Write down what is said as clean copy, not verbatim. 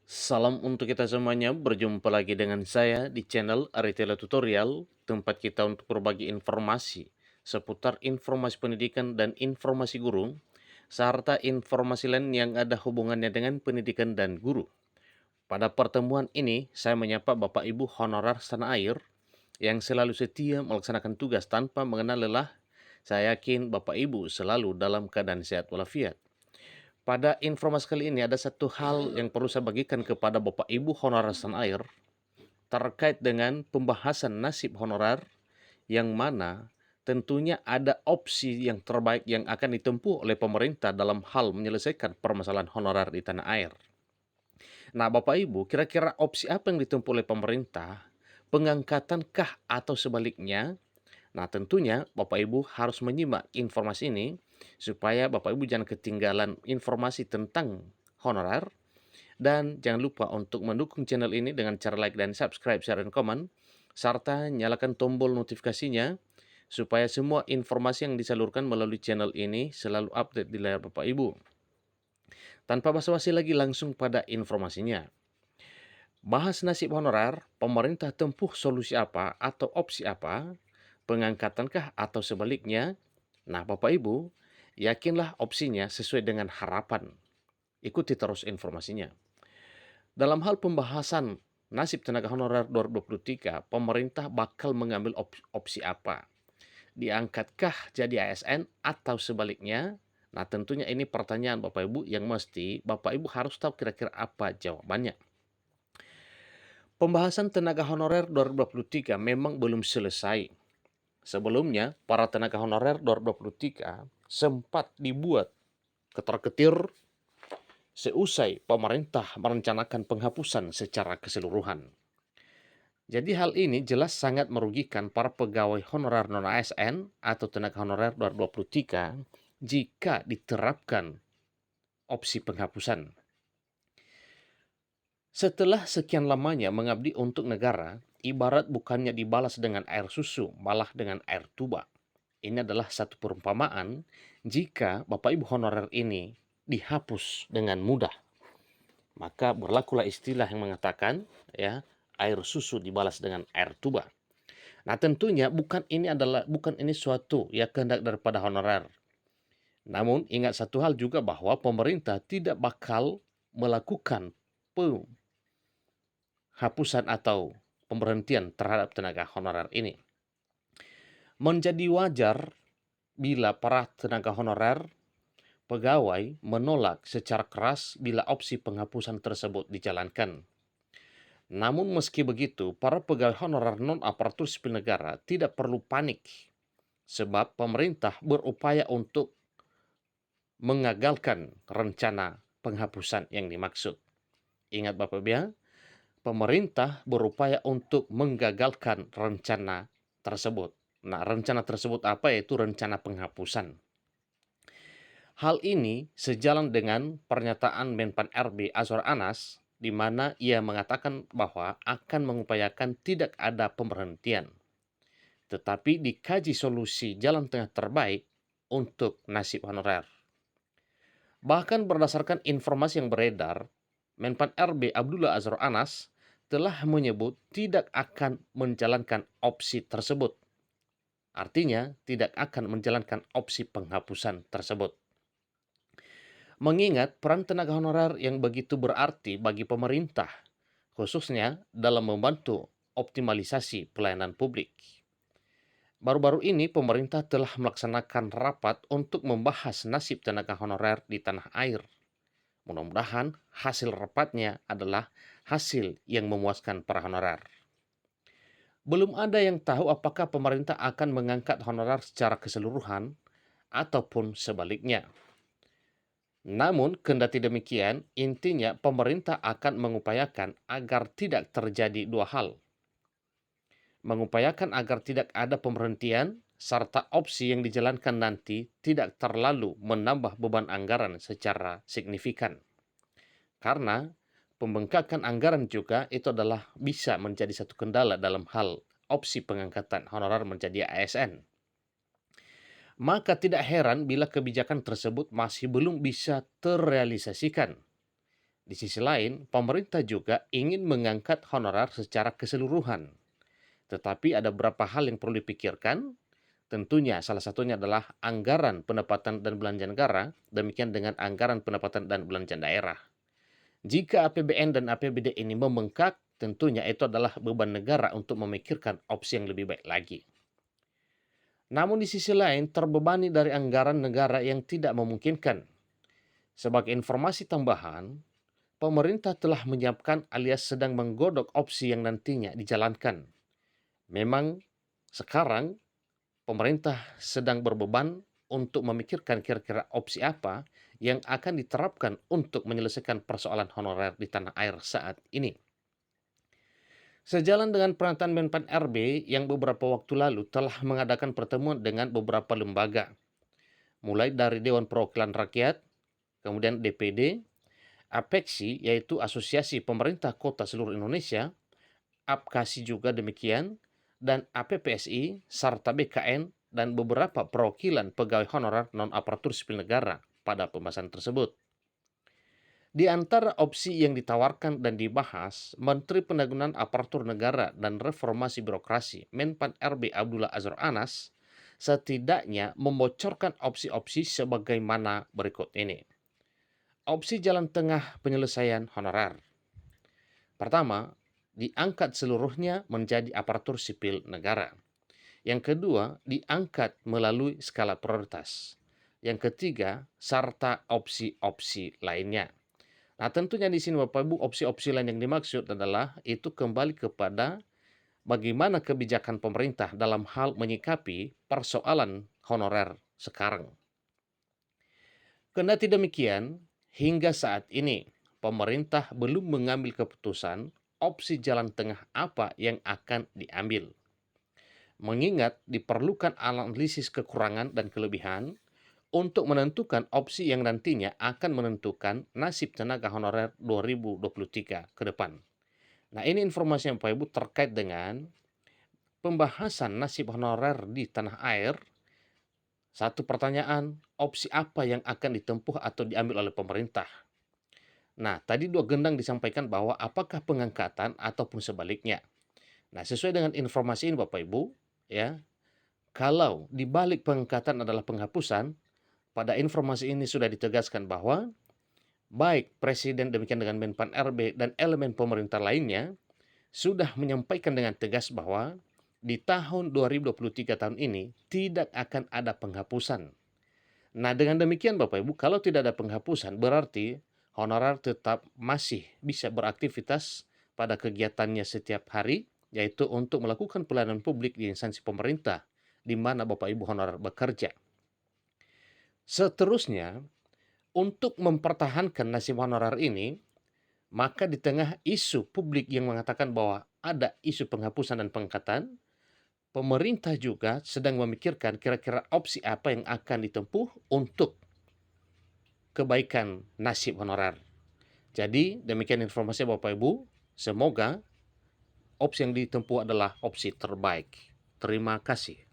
Salam untuk kita semuanya, berjumpa lagi dengan saya di channel Aritela Tutorial, tempat kita untuk berbagi informasi seputar informasi pendidikan dan informasi guru, serta informasi lain yang ada hubungannya dengan pendidikan dan guru. Pada pertemuan ini, saya menyapa Bapak Ibu honorer setanah air yang selalu setia melaksanakan tugas tanpa mengenal lelah. Saya yakin Bapak Ibu selalu dalam keadaan sehat walafiat. Pada informasi kali ini ada satu hal yang perlu saya bagikan kepada Bapak Ibu honorer tanah air terkait dengan pembahasan nasib honorer yang mana tentunya ada opsi yang terbaik yang akan ditempuh oleh pemerintah dalam hal menyelesaikan permasalahan honorer di tanah air. Nah, Bapak Ibu, kira-kira opsi apa yang ditempuh oleh pemerintah? Pengangkatankah atau sebaliknya? Nah, tentunya Bapak Ibu harus menyimak informasi ini supaya Bapak Ibu jangan ketinggalan informasi tentang honorer, dan jangan lupa untuk mendukung channel ini dengan cara like dan subscribe, share, dan komen, serta nyalakan tombol notifikasinya supaya semua informasi yang disalurkan melalui channel ini selalu update di layar Bapak Ibu. Tanpa basa-basi lagi, langsung pada informasinya. Bahas nasib honorer, pemerintah tempuh solusi apa atau opsi apa, pengangkatankah atau sebaliknya? Nah, Bapak Ibu, yakinlah opsinya sesuai dengan harapan. Ikuti terus informasinya. Dalam hal pembahasan nasib tenaga honorer 2023, pemerintah bakal mengambil opsi apa? Diangkatkah jadi ASN atau sebaliknya? Nah, tentunya ini pertanyaan Bapak Ibu yang mesti Bapak Ibu harus tahu kira-kira apa jawabannya. Pembahasan tenaga honorer 2023 memang belum selesai. Sebelumnya, para tenaga honorer 2023 sempat dibuat ketar-ketir seusai pemerintah merencanakan penghapusan secara keseluruhan. Jadi hal ini jelas sangat merugikan para pegawai honorer non-ASN atau tenaga honorer 2023 jika diterapkan opsi penghapusan. Setelah sekian lamanya mengabdi untuk negara, ibarat bukannya dibalas dengan air susu, malah dengan air tuba. Ini adalah satu perumpamaan jika Bapak Ibu honorer ini dihapus dengan mudah. Maka berlakulah istilah yang mengatakan ya, air susu dibalas dengan air tuba. Nah, tentunya bukan ini suatu ya kehendak daripada honorer. Namun ingat satu hal juga bahwa pemerintah tidak bakal melakukan penghapusan atau pemberhentian terhadap tenaga honorer ini. Menjadi wajar bila para tenaga honorer pegawai menolak secara keras bila opsi penghapusan tersebut dijalankan. Namun meski begitu, para pegawai honorer non-aparatur sipil negara tidak perlu panik sebab pemerintah berupaya untuk mengagalkan rencana penghapusan yang dimaksud. Ingat Bapak Ibu ya, pemerintah berupaya untuk menggagalkan rencana tersebut. Nah, rencana tersebut apa? Yaitu rencana penghapusan. Hal ini sejalan dengan pernyataan Menpan RB Azwar Anas, di mana ia mengatakan bahwa akan mengupayakan tidak ada pemberhentian, tetapi dikaji solusi jalan tengah terbaik untuk nasib honorer. Bahkan berdasarkan informasi yang beredar, Menpan RB Abdullah Azwar Anas telah menyebut tidak akan menjalankan opsi tersebut. Artinya, tidak akan menjalankan opsi penghapusan tersebut. Mengingat peran tenaga honorer yang begitu berarti bagi pemerintah, khususnya dalam membantu optimalisasi pelayanan publik. Baru-baru ini pemerintah telah melaksanakan rapat untuk membahas nasib tenaga honorer di tanah air. Mudah-mudahan hasil rapatnya adalah hasil yang memuaskan para honorer. Belum ada yang tahu apakah pemerintah akan mengangkat honorer secara keseluruhan ataupun sebaliknya. Namun, kendati demikian, intinya pemerintah akan mengupayakan agar tidak terjadi dua hal. Mengupayakan agar tidak ada pemberhentian, serta opsi yang dijalankan nanti tidak terlalu menambah beban anggaran secara signifikan. Karena pembengkakan anggaran juga itu adalah bisa menjadi satu kendala dalam hal opsi pengangkatan honorer menjadi ASN. Maka tidak heran bila kebijakan tersebut masih belum bisa terrealisasikan. Di sisi lain, pemerintah juga ingin mengangkat honorer secara keseluruhan. Tetapi ada beberapa hal yang perlu dipikirkan. Tentunya salah satunya adalah anggaran pendapatan dan belanja negara, demikian dengan anggaran pendapatan dan belanja daerah. Jika APBN dan APBD ini membengkak, tentunya itu adalah beban negara untuk memikirkan opsi yang lebih baik lagi. Namun di sisi lain, terbebani dari anggaran negara yang tidak memungkinkan. Sebagai informasi tambahan, pemerintah telah menyiapkan alias sedang menggodok opsi yang nantinya dijalankan. Memang sekarang pemerintah sedang berbeban untuk memikirkan kira-kira opsi apa yang akan diterapkan untuk menyelesaikan persoalan honorer di tanah air saat ini. Sejalan dengan pernyataan Menpan RB yang beberapa waktu lalu telah mengadakan pertemuan dengan beberapa lembaga, mulai dari Dewan Perwakilan Rakyat, kemudian DPD, APEKSI yaitu Asosiasi Pemerintah Kota Seluruh Indonesia, APKASI juga demikian, dan APPSI, serta BKN dan beberapa perwakilan pegawai honorer non-aparatur sipil negara pada pembahasan tersebut. Di antara opsi yang ditawarkan dan dibahas, Menteri Pendagangan Aparatur Negara dan Reformasi Birokrasi Menpan RB Abdullah Azwar Anas setidaknya membocorkan opsi-opsi sebagaimana berikut ini. Opsi jalan tengah penyelesaian honorer. Pertama, diangkat seluruhnya menjadi aparatur sipil negara. Yang kedua, diangkat melalui skala prioritas. Yang ketiga, serta opsi-opsi lainnya. Nah, tentunya di sini Bapak Ibu, opsi-opsi lain yang dimaksud adalah itu kembali kepada bagaimana kebijakan pemerintah dalam hal menyikapi persoalan honorer sekarang. Kendati demikian, hingga saat ini pemerintah belum mengambil keputusan opsi jalan tengah apa yang akan diambil. Mengingat diperlukan analisis kekurangan dan kelebihan untuk menentukan opsi yang nantinya akan menentukan nasib tenaga honorer 2023 ke depan. Nah, ini informasi yang Bapak Ibu terkait dengan pembahasan nasib honorer di tanah air. Satu pertanyaan, opsi apa yang akan ditempuh atau diambil oleh pemerintah? Nah, tadi dua gendang disampaikan bahwa apakah pengangkatan ataupun sebaliknya. Nah, sesuai dengan informasi ini Bapak Ibu, ya, kalau dibalik pengangkatan adalah penghapusan, pada informasi ini sudah ditegaskan bahwa baik Presiden demikian dengan Menpan RB dan elemen pemerintah lainnya sudah menyampaikan dengan tegas bahwa di tahun 2023 tahun ini tidak akan ada penghapusan. Nah, dengan demikian Bapak Ibu, kalau tidak ada penghapusan berarti honorer tetap masih bisa beraktivitas pada kegiatannya setiap hari, yaitu untuk melakukan pelayanan publik di instansi pemerintah di mana Bapak Ibu honorer bekerja. Seterusnya, untuk mempertahankan nasib honorer ini, maka di tengah isu publik yang mengatakan bahwa ada isu penghapusan dan pengangkatan, pemerintah juga sedang memikirkan kira-kira opsi apa yang akan ditempuh untuk kebaikan nasib honorer. Jadi demikian informasi Bapak Ibu, semoga opsi yang ditempuh adalah opsi terbaik. Terima kasih.